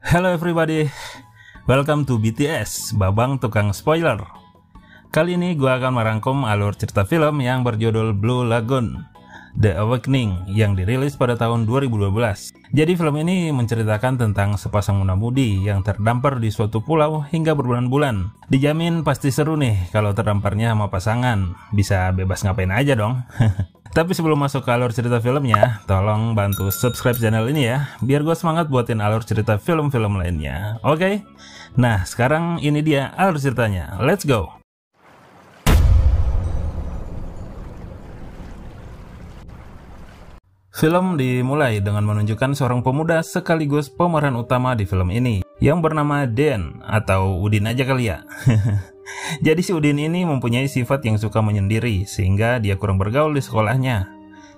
Hello everybody, welcome to BTS, Babang Tukang Spoiler. Kali ini gue akan merangkum alur cerita film yang berjudul Blue Lagoon, The Awakening yang dirilis pada tahun 2012. Jadi film ini menceritakan tentang sepasang muda-mudi yang terdampar di suatu pulau hingga berbulan-bulan. Dijamin pasti seru nih kalau terdamparnya sama pasangan, bisa bebas ngapain aja dong. Tapi sebelum masuk ke alur cerita filmnya, tolong bantu subscribe channel ini ya, biar gue semangat buatin alur cerita film-film lainnya, oke? Nah, sekarang ini dia alur ceritanya, let's go! Film dimulai dengan menunjukkan seorang pemuda sekaligus pemeran utama di film ini, yang bernama Dan, atau Udin aja kali ya. Jadi si Udin ini mempunyai sifat yang suka menyendiri, sehingga dia kurang bergaul di sekolahnya.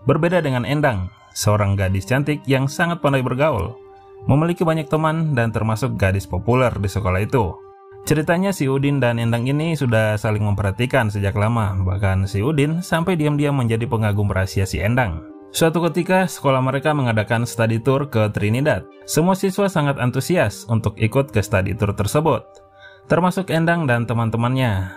Berbeda dengan Endang, seorang gadis cantik yang sangat pandai bergaul, memiliki banyak teman dan termasuk gadis populer di sekolah itu. Ceritanya si Udin dan Endang ini sudah saling memperhatikan sejak lama, bahkan si Udin sampai diam-diam menjadi pengagum rahasia si Endang. Suatu ketika, sekolah mereka mengadakan study tour ke Trinidad. Semua siswa sangat antusias untuk ikut ke study tour tersebut, termasuk Endang dan teman-temannya.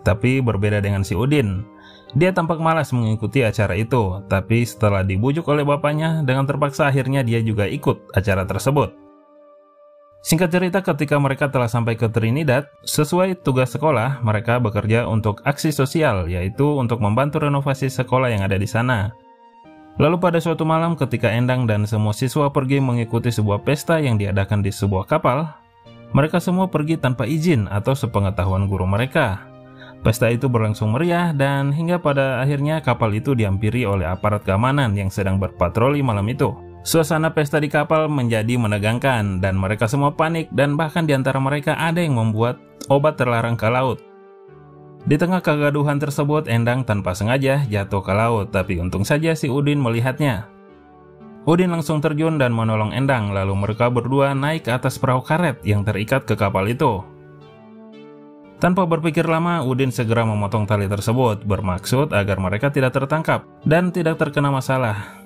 Tapi berbeda dengan si Udin, dia tampak malas mengikuti acara itu. Tapi setelah dibujuk oleh bapaknya, dengan terpaksa akhirnya dia juga ikut acara tersebut. Singkat cerita, ketika mereka telah sampai ke Trinidad, sesuai tugas sekolah, mereka bekerja untuk aksi sosial, yaitu untuk membantu renovasi sekolah yang ada di sana. Lalu pada suatu malam ketika Endang dan semua siswa pergi mengikuti sebuah pesta yang diadakan di sebuah kapal, mereka semua pergi tanpa izin atau sepengetahuan guru mereka. Pesta itu berlangsung meriah dan hingga pada akhirnya kapal itu dihampiri oleh aparat keamanan yang sedang berpatroli malam itu. Suasana pesta di kapal menjadi menegangkan dan mereka semua panik, dan bahkan di antara mereka ada yang membuat obat terlarang ke laut. Di tengah kegaduhan tersebut, Endang tanpa sengaja jatuh ke laut, tapi untung saja si Udin melihatnya. Udin langsung terjun dan menolong Endang, lalu mereka berdua naik ke atas perahu karet yang terikat ke kapal itu. Tanpa berpikir lama, Udin segera memotong tali tersebut, bermaksud agar mereka tidak tertangkap dan tidak terkena masalah.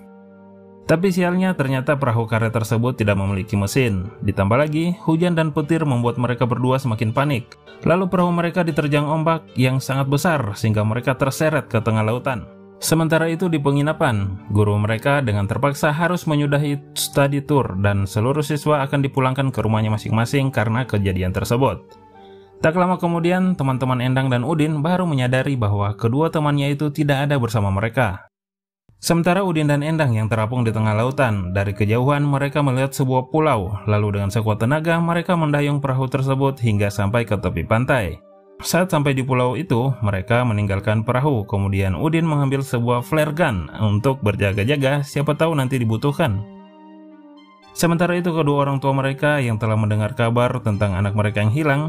Tapi sialnya ternyata perahu karet tersebut tidak memiliki mesin. Ditambah lagi, hujan dan petir membuat mereka berdua semakin panik. Lalu perahu mereka diterjang ombak yang sangat besar sehingga mereka terseret ke tengah lautan. Sementara itu di penginapan, guru mereka dengan terpaksa harus menyudahi study tour dan seluruh siswa akan dipulangkan ke rumahnya masing-masing karena kejadian tersebut. Tak lama kemudian, teman-teman Endang dan Udin baru menyadari bahwa kedua temannya itu tidak ada bersama mereka. Sementara Udin dan Endang yang terapung di tengah lautan, dari kejauhan mereka melihat sebuah pulau, lalu dengan sekuat tenaga mereka mendayung perahu tersebut hingga sampai ke tepi pantai. Saat sampai di pulau itu, mereka meninggalkan perahu, kemudian Udin mengambil sebuah flare gun untuk berjaga-jaga, siapa tahu nanti dibutuhkan. Sementara itu kedua orang tua mereka yang telah mendengar kabar tentang anak mereka yang hilang,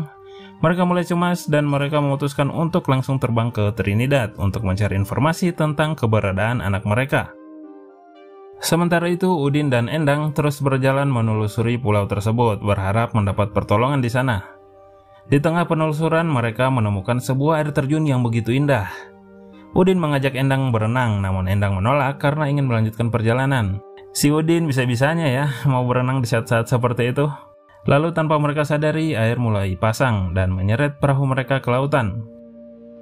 mereka mulai cemas dan mereka memutuskan untuk langsung terbang ke Trinidad untuk mencari informasi tentang keberadaan anak mereka. Sementara itu, Udin dan Endang terus berjalan menelusuri pulau tersebut, berharap mendapat pertolongan di sana. Di tengah penelusuran, mereka menemukan sebuah air terjun yang begitu indah. Udin mengajak Endang berenang, namun Endang menolak karena ingin melanjutkan perjalanan. Si Udin bisa-bisanya ya mau berenang di saat-saat seperti itu. Lalu tanpa mereka sadari, air mulai pasang dan menyeret perahu mereka ke lautan.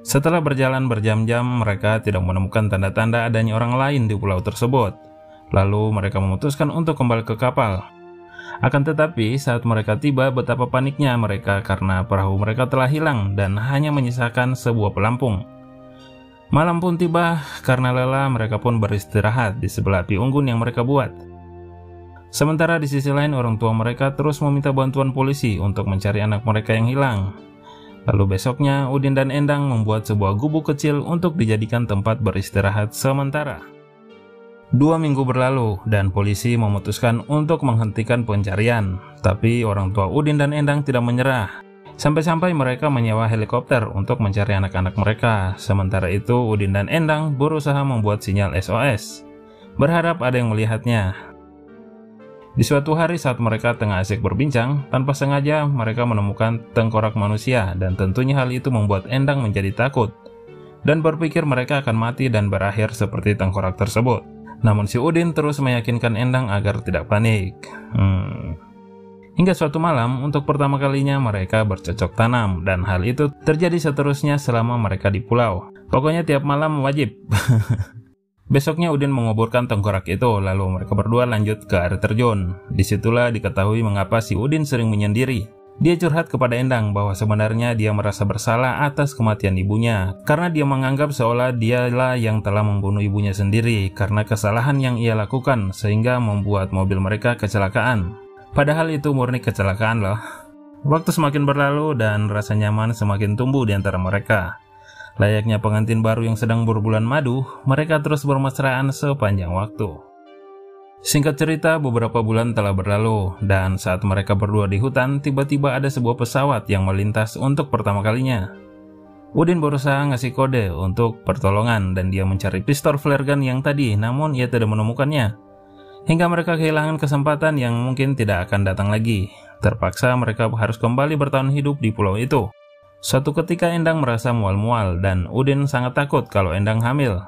Setelah berjalan berjam-jam, mereka tidak menemukan tanda-tanda adanya orang lain di pulau tersebut. Lalu mereka memutuskan untuk kembali ke kapal. Akan tetapi, saat mereka tiba, betapa paniknya mereka karena perahu mereka telah hilang dan hanya menyisakan sebuah pelampung. Malam pun tiba, karena lelah mereka pun beristirahat di sebelah api unggun yang mereka buat. Sementara di sisi lain, orang tua mereka terus meminta bantuan polisi untuk mencari anak mereka yang hilang. Lalu besoknya, Udin dan Endang membuat sebuah gubuk kecil untuk dijadikan tempat beristirahat sementara. 2 minggu berlalu dan polisi memutuskan untuk menghentikan pencarian. Tapi orang tua Udin dan Endang tidak menyerah. Sampai-sampai mereka menyewa helikopter untuk mencari anak-anak mereka. Sementara itu, Udin dan Endang berusaha membuat sinyal SOS, berharap ada yang melihatnya. Di suatu hari saat mereka tengah asik berbincang, tanpa sengaja mereka menemukan tengkorak manusia dan tentunya hal itu membuat Endang menjadi takut dan berpikir mereka akan mati dan berakhir seperti tengkorak tersebut. Namun si Udin terus meyakinkan Endang agar tidak panik. Hingga suatu malam, untuk pertama kalinya mereka bercocok tanam, dan hal itu terjadi seterusnya selama mereka di pulau. Pokoknya tiap malam wajib. Besoknya Udin menguburkan tengkorak itu, lalu mereka berdua lanjut ke air terjun. Disitulah diketahui mengapa si Udin sering menyendiri. Dia curhat kepada Endang bahwa sebenarnya dia merasa bersalah atas kematian ibunya, karena dia menganggap seolah dialah yang telah membunuh ibunya sendiri karena kesalahan yang ia lakukan sehingga membuat mobil mereka kecelakaan. Padahal itu murni kecelakaan loh. Waktu semakin berlalu dan rasa nyaman semakin tumbuh di antara mereka. Layaknya pengantin baru yang sedang berbulan madu, mereka terus bermesraan sepanjang waktu. Singkat cerita, beberapa bulan telah berlalu, dan saat mereka berdua di hutan, tiba-tiba ada sebuah pesawat yang melintas untuk pertama kalinya. Udin berusaha ngasih kode untuk pertolongan, dan dia mencari pistol flare gun yang tadi, namun ia tidak menemukannya. Hingga mereka kehilangan kesempatan yang mungkin tidak akan datang lagi. Terpaksa mereka harus kembali bertahan hidup di pulau itu. Suatu ketika Endang merasa mual-mual dan Udin sangat takut kalau Endang hamil.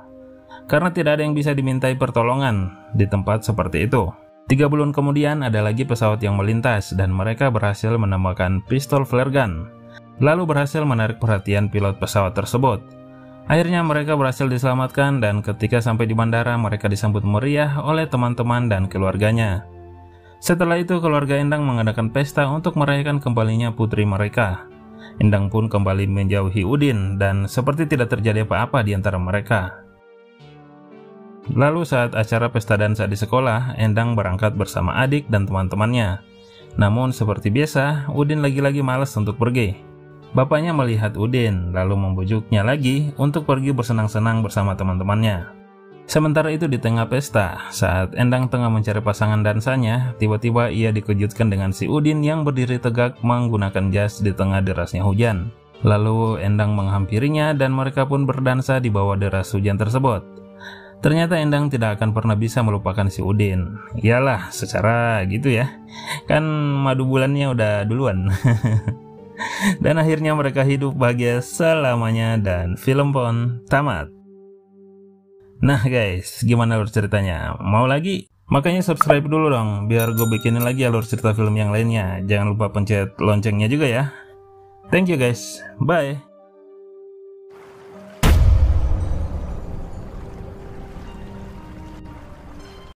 Karena tidak ada yang bisa dimintai pertolongan di tempat seperti itu. 3 bulan kemudian ada lagi pesawat yang melintas dan mereka berhasil menambahkan pistol flare gun. Lalu berhasil menarik perhatian pilot pesawat tersebut. Akhirnya mereka berhasil diselamatkan dan ketika sampai di bandara mereka disambut meriah oleh teman-teman dan keluarganya. Setelah itu keluarga Endang mengadakan pesta untuk merayakan kembalinya putri mereka. Endang pun kembali menjauhi Udin dan seperti tidak terjadi apa-apa di antara mereka. Lalu saat acara pesta dansa di sekolah, Endang berangkat bersama adik dan teman-temannya. Namun seperti biasa, Udin lagi-lagi malas untuk pergi. Bapaknya melihat Udin, lalu membujuknya lagi untuk pergi bersenang-senang bersama teman-temannya. Sementara itu di tengah pesta, saat Endang tengah mencari pasangan dansanya, tiba-tiba ia dikejutkan dengan si Udin yang berdiri tegak menggunakan jas di tengah derasnya hujan. Lalu Endang menghampirinya dan mereka pun berdansa di bawah deras hujan tersebut. Ternyata Endang tidak akan pernah bisa melupakan si Udin. Iyalah, secara gitu ya. Kan madu bulannya udah duluan. Dan akhirnya mereka hidup bahagia selamanya dan film pun tamat. Nah guys, gimana alur ceritanya? Mau lagi? Makanya subscribe dulu dong, biar gue bikinin lagi alur cerita film yang lainnya. Jangan lupa pencet loncengnya juga ya. Thank you guys, bye.